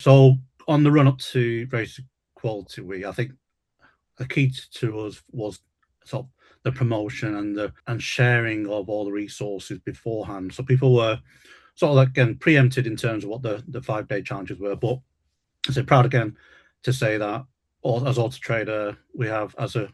So on the run up to Race Equality Week, I think the key to us was sort of the promotion and sharing of all the resources beforehand. So people were sort of like, again, preempted in terms of what the 5 day challenges were. But I'm so proud again to say that as Autotrader, we have as a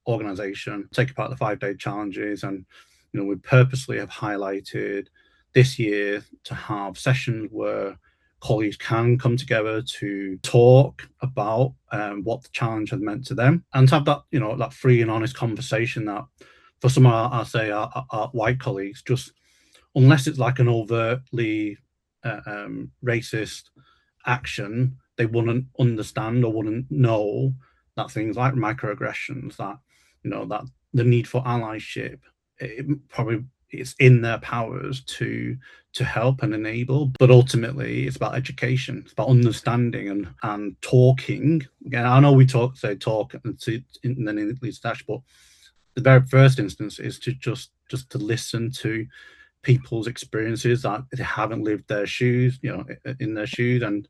organization taken part of the 5 day challenges, and we purposely have highlighted this year to have sessions where colleagues can come together to talk about what the challenge has meant to them, and to have that that free and honest conversation that for some of our white colleagues, just unless it's like an overtly racist action, they wouldn't understand or wouldn't know that things like microaggressions, that the need for allyship, it's in their powers to help and enable. But ultimately it's about education, it's about understanding and talking. Again, I know we talk and then it leads to but the very first instance is to just to listen to people's experiences, that they haven't lived their shoes, in their shoes, and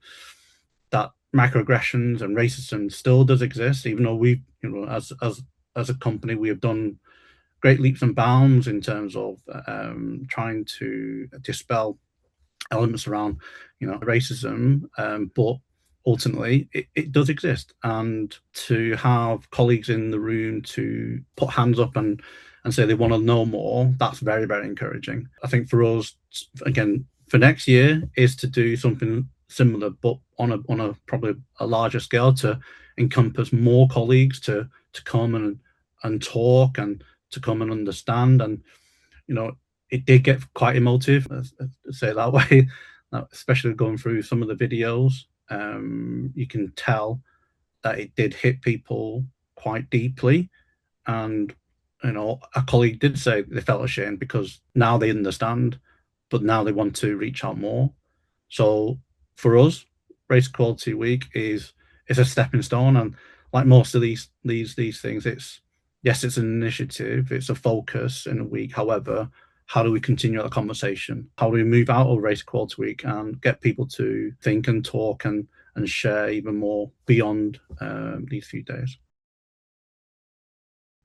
that microaggressions and racism still does exist, even though we, as a company, we have done great leaps and bounds in terms of trying to dispel elements around, racism, but ultimately it does exist. And to have colleagues in the room to put hands up and say they want to know more, that's very, very encouraging. I think for us, again, for next year is to do something similar, but on a probably a larger scale, to encompass more colleagues to come and talk, and to come and understand. And it did get quite emotive, say it that way, especially going through some of the videos. You can tell that it did hit people quite deeply. And a colleague did say they felt ashamed because now they understand, but now they want to reach out more. So for us, Race Equality Week is a stepping stone, and like most of these things, it's an initiative, it's a focus in a week. However, how do we continue the conversation? How do we move out of Race Equality Week and get people to think and talk and share even more beyond these few days?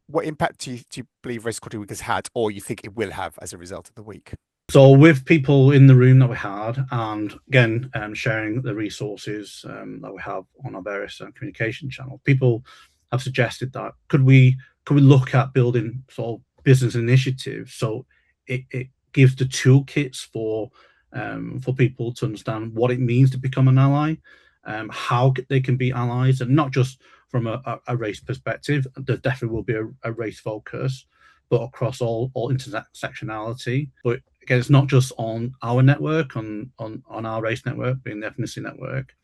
What impact do you believe Race Equality Week has had, or you think it will have as a result of the week? So with people in the room that we had, and again, sharing the resources that we have on our various communication channels, people have suggested that could we look at building sort of business initiatives, so it gives the toolkits for people to understand what it means to become an ally, how they can be allies, and not just from a race perspective. There definitely will be a race focus, but across all intersectionality. But again, it's not just on our network, on our race network, being the ethnicity network,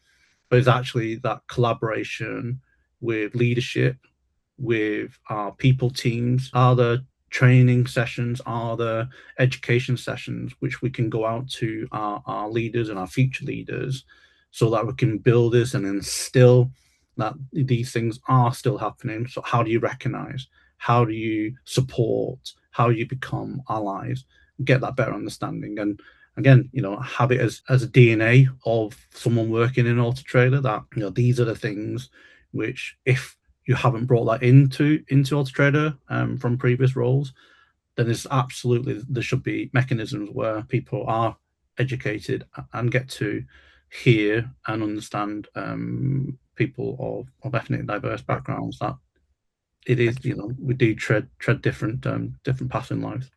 but it's actually that collaboration with leadership, with our people teams. Are there training sessions? Are there education sessions which we can go out to our leaders and our future leaders, so that we can build this and instill that these things are still happening? So how do you recognize? How do you support? How do you become allies? Get that better understanding. And again, have it as a DNA of someone working in Autotrader, that these are the things which, if you haven't brought that into Autotrader from previous roles, then it's absolutely, there should be mechanisms where people are educated and get to hear and understand people of ethnic diverse backgrounds, that it is, we do tread different paths in life.